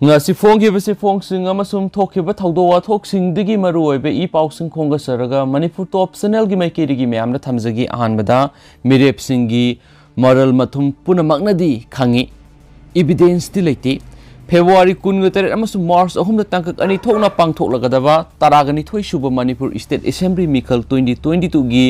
ngasi phongibase phongsing amasum thokhiba thawdowa thoksingdigi maruoibe I pausing khongasaraga Manipur top channel gi maikeri mayamna thamjagi ahanbada Mirepsinggi Maral Mathum Punamaknadi khangni evidence di Leite February 19 amasum March 3 tangkak ani thokna pangthoklagadaba taragani thoi suba Manipur State Assembly Mikhal 2022 gi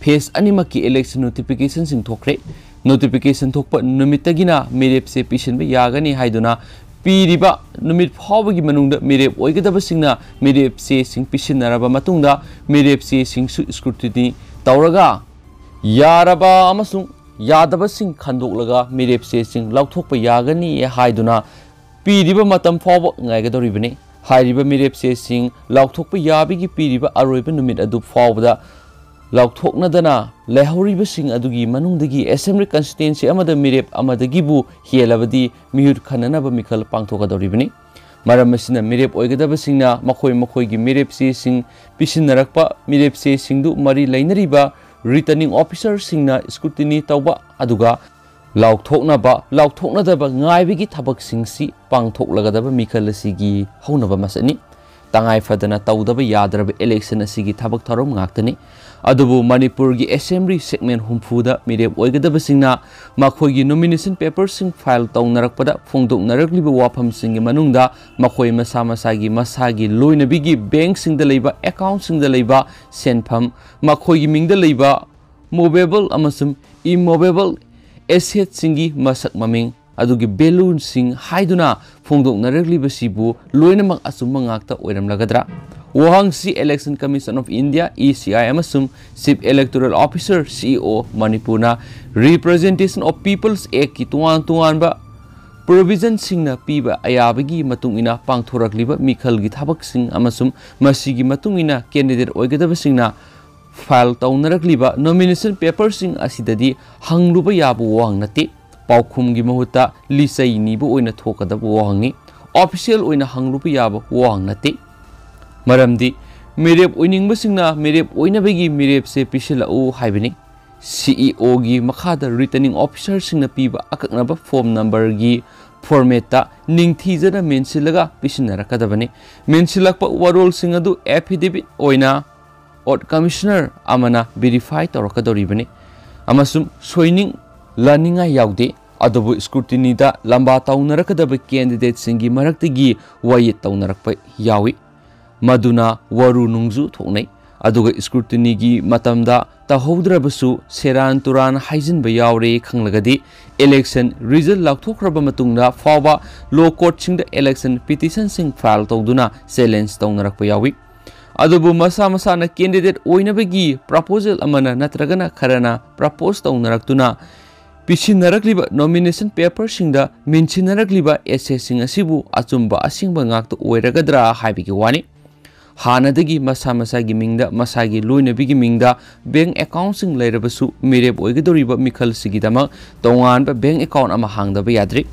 phase animaki election notification sing thokre notification thokpa numitagina Mirepse pishinba yagani haiduna Piriba numit phawgi manungda Mirep oigadaba singna Mirepse sing pishinaraba matungda Mirepse sing scrutiny tawraga yaraba amasung yadaba sing khandoglaga Mirepse sing lauthokpa yagani haiduna piriba matam phawba ngaigadoribani hairiba Mirepse sing lauthokpa yabigi piriba aroiba numit adu phawda lauthoknadana lehoriba sing adugi manungdagi assembly constituency amada Mirep amadagibu helabadi mihut khananaba mikhal pangthogadoribani maramasina Mirep oigadaba singna makhoigi Mirepse sing pisinarakpa Mirepse singdu mari lainariba returning officer singna scrutiny tawba aduga lauthoknadaba ngaibigi thabak singsi pangthoklagadaba mikhal asigi haunaba masani tangai fadana tawdaba yadraba election asigi thabak tharom ngaktani adubu Manipur gi assembly segment humfuda Mirep oigadaba singna makhoigi nomination papers sing file tawnarakpada phongdoknarakliba wafam singi manungda makhoi masagi loinabigi bank singda leiba account singda leiba senpham makhoigi mingda leiba movable amasum immovable asset singi masak maming adugi balloon sing haiduna phongdoknarakliba sibu loinamak asumma ngakta oiramlagadra Wahang si Election Commission of India ECI amasum Chief Electoral Officer CEO Manipurna Representation of People's Act ki tuan ba provision singna piba ayabagi matungina pangthorakliba mikhal gi thabak sing amasum masigi matungina candidate oigadaba singna file tawnarakliba nomination paper sing asidadi hangluba yabu wahang nate paukhum gi mahuta lisai ni bu oina thokadaba wahangi official oina hangluba yabu wahang nate Maramdi Mirep oiningba singna Mirep oinabagi Mirepse pisilao haibani CEO gi makhada returning officer singna piba akaknaba form number gi format ta ningthijana mensilaga pisinarakadabani mensilakpa warol singadu affidavit oina Ot Commissioner amana verify torakadoribani amasum soining learninga yaude adobu scrutiny da lamba tawnarakadaba candidate singi maraktagi wayet tawnarakpa yawi Maduna waru nungzu thoknai aduga scrutiny gi matamda tahoudrabasu seran turan haijin ba yawre khanglagadi election result laukthokraba matungda fawba law court singda election petition sing file tawduna challenge tawnarakpa yawi adubu masa na candidate oinabagi proposal amana natragana kharana propose tawnarakuna pisinarakliba nomination paper singda menchinarakliba assessing asibu achumba asingba ngakta oiragadra haibigi wani Hanadagi masagi mingda masagi loinabigi mingda bank account sing leirabasu Mirep oigadoriba mikhal sigidama tongan ba bank account ama hangdaba yadri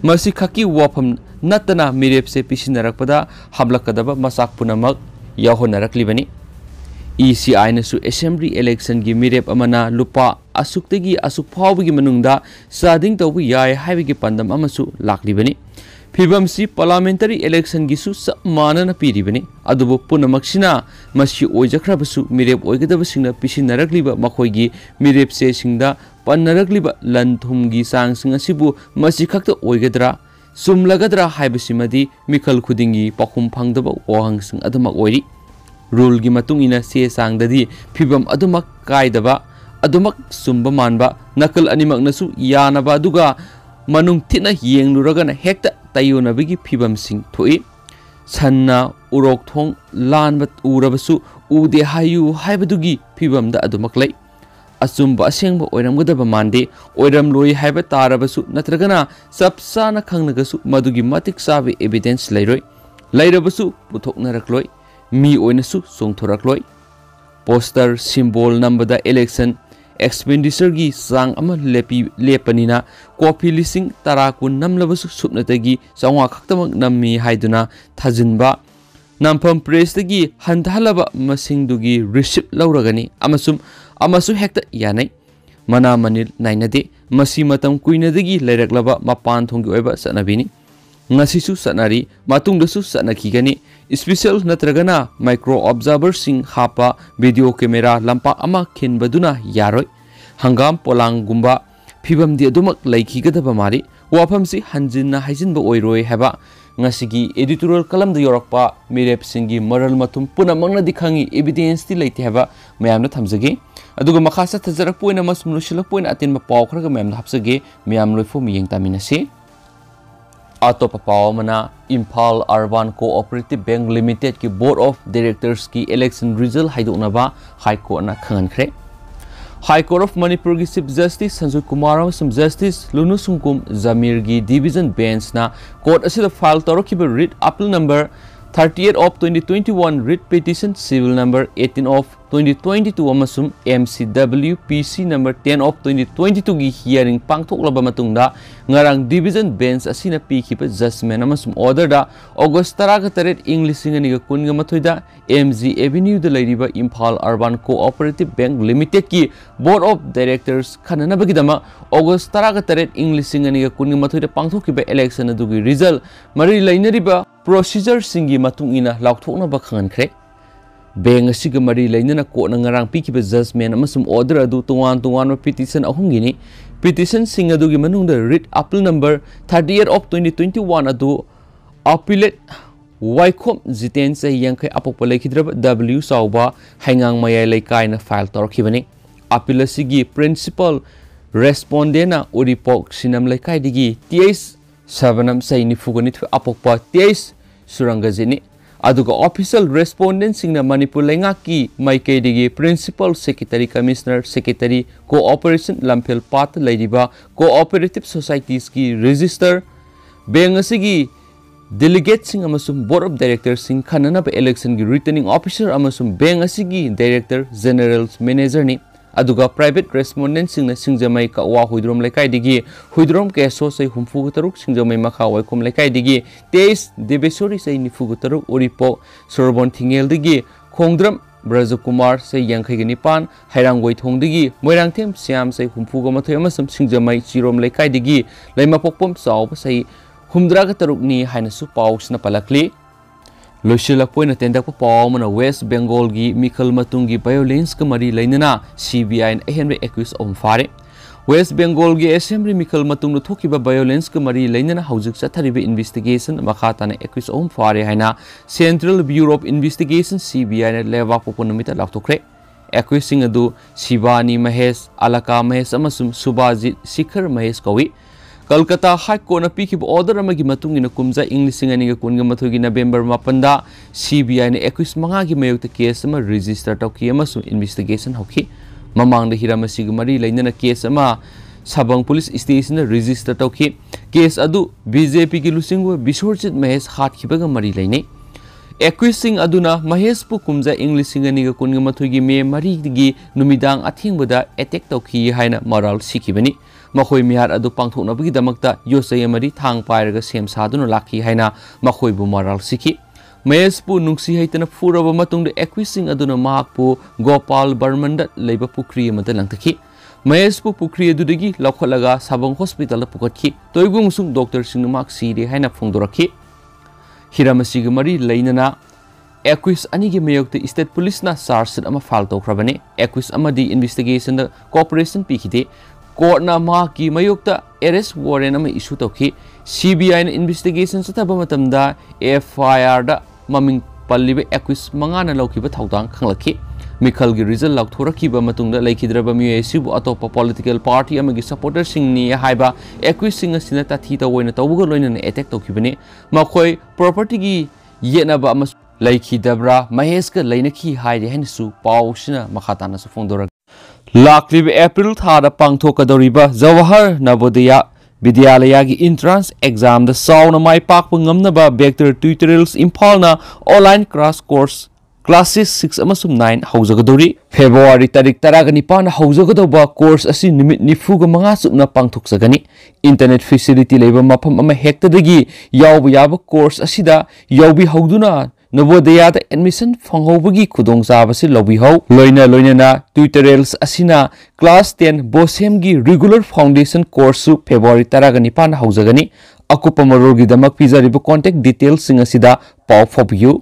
masi khaki wafam natana Mirepse pisinarakpada hablakadaba masak punamak yahonaраklibani ECI nasu assembly election gi Mirep amana lupa asuktagi asuk phawbigi manungda sading tawbu yai haibigi pandam amasu laklibani Fibamsi parliamentary election gisu manana piribani adubu punamaksina masi oijakrabasu Mirep oigadabasingna pisinarakliba makhoigi Mirepse singda pannarakliba lanthumgi sangsing asibu masi khakta oigadra sumlagadra haibasimadi mikhal khudingi pakhum phangdaba wahangsing adumak oiri rule gi matungina se sangdadi fibam adumak kaidaba adumak sumba manba nakal animak nasu yanaba aduga manung thina yengluragana hekta tayonabigi fibam sing thoi sanna urok thong lanbat urabasu ude hayu haibadugi fibam da adumak lai asumba asengba oiramgadaba mande oiram loi haiba tarabasu natragana sapsana khangnagasu madugi matik sabe evidence lairoi lairabasu puthoknarakloi mi oinasu songthorakloi poster symbol nambada election expenditure gi sang ama lepanina kopi lising tarakun namlabasu supnatagi sangwa khaktamak nammi haiduna thajinba nampam press tagi handhalaba masingdugi receipt lauragani amasu hekta yanai mana manil nainade masi matam kuinadagi leiraklaba mapan thongi oiba sanabini ngasisu satnari matungdasu satnakigani special natragana micro observer sing hapa video camera lampa ama khinbaduna yaroi hangam polang gumba phibam di adumak laikhigadaba mari wafamsi hanjinna haijinba oiroi haba ngasigi editorial kalam da yorakpa Mirepsinggi Maral Mathum Punamaknadi khangni evidence ti leite haba mayamna thamjage aduga makhasa thajarak poina masum lushilak poina atinba paw khraga mayamna hapsage mayam loifo miyeng taminasi atopa pawamana Imphal Urban Cooperative Bank Limited ki Board of Directors ki election result haidoknaba High Court na khangankhre High Court of Manipur ki Chief Justice Sanjay Kumar amasum Justice Lunusungkum Zamir ki Division Bench na court asida file tawrakiba writ appeal number 38 of 2021 writ petition civil number 18 of 2022 amasum MCWPC number 10 of 2022 gi hearing pangthoklaba matungda ngarang division bench asina pikhiba judgment amasum order da August 18 English singaniga kunga mathoida MG Avenue da leiriba Imphal Urban Cooperative Bank Limited ki Board of Directors khananabagidama August 18 English singaniga kunga mathoida pangthokiba election adugi result mari lainariba procedure singi matungina laukthoknaba khangankhre Beng asiga mari lainana ko na ngarang pikiba judgment amasum order adu tungan petition ahungini petition sing adu gi manungda writ appeal number 38 of 2021 adu appellate Waikhom Jiten say yankai apokpa lekhidraba W Sauba hangang mayai laikai na file torkhibani appeal asigi principal respondent na uripok sinam laikai digi TS Savanam say nifugani apokpa TS Surangajini aduga official respondent singna Manipur Lengaki Maikei digi Principal Secretary Commissioner Secretary Cooperation Lamphel Path Ladiba Cooperative Societies ki register Beng asigi delegate sing amasum Board of Directors sing khananaba election gi returning officer amasum Beng asigi Director General Manager ni aduga private respondent singna singjamai ka wa huidrom lekai digi huidrom ke so sei humfu taruk singjamai makha waikom lekai digi teis debesori sei nifu taruk oripo sorbon thingel digi khongdram Brajakumar sei yangkhai gani pan hairangoi thong digi moirangthem siam sei humfu ga mathoi amasum singjamai chirom lekai digi leima pokpom chaw sei humdra ga taruk ni haina su pausna palakli Loshilak point attended Pawmana West Bengal gi Mikhal Matungi violence kamari lainana CBI and Henry accused on fare West Bengal gi Assembly Mikhal Matung no thokiba violence kamari lainana haujuk chathariba investigation makhatana accused on fare haina Central Bureau of Investigation CBI na lewa poponumita laktokre accusing adu Shivani Mahesh Alaka Mahesh amasum Subhajit Shikhar Mahesh kawi Kolkata High Court na pikib order amagi matungina kumja English singaniga kunga mathugi November 8 CBI na accused mangagi mayokta case ama register tawki amasu investigation hokhi mamangda hiramasiga mari lainana case ama Sabang Police Station na register tawki case adu BJP ki lusingwa Bisorjit Mahesh hat khibaga mari lainai accusing aduna Mahesh pu kumja English singaniga kunga mathugi me mari gi numidang athingbada attack tawki haina Maral sikibani Makhoi mihar adu pangthoknabagi damakta yosai amari thang pairaga sem saduna lakhi haina makhoi bu Maral sikhi Mahesh pu nungsi haitana furaba matungda accusing aduna mahakpu Gopal Barmanda leiba pukri amada langtakhi Mahesh pu pukri adudagi lakholaga Sabang Hospital da pukatki toibung sung doctor singna mak siri haina phongdorakhi hiramasiga mari lainana accused anigi mayokta state police na charge ama file tawkrabani accused amadi investigation da cooperation pikhide Court na maki mayokta arrest warrant ama issue tawki CBI na investigation sathaba matamda FIR da maming pallibe accused mangana laukiba thawdang khanglakhi Mikhal gi result laukthoraki matungda laikhidraba MUSC bu atopa political party amagi supporter singni haiba accused singa sina tathi tawoina tawbuga loina attack tawkibani makhoi property gi yenaba ama laikhidabra Mahesh ka lainaki haide hensu pausina makhatana su phongdora Laklibi April thada pangthokadoriba Jawahar Navodaya Vidyalaya gi entrance exam da sauna mai pakpa ngamnaba vector tutorials Imphal na online crash course classes 6 amasum 9 haujagadori February tarik 19 na haujagadaba course asi nimit nifuga manga supna pangthoksagani internet facility leba mafam ama hekta dagi yawba yaba course asida yawbi hauduna Navodaya da admission fanghobagi khudong sabasi lobi ho loina na tutorials asina class 10 bosem gi regular foundation course su February 19 haujagani अकुप मरोगी Damak पिजरिब contact details Singh असिदा pav फॉबियू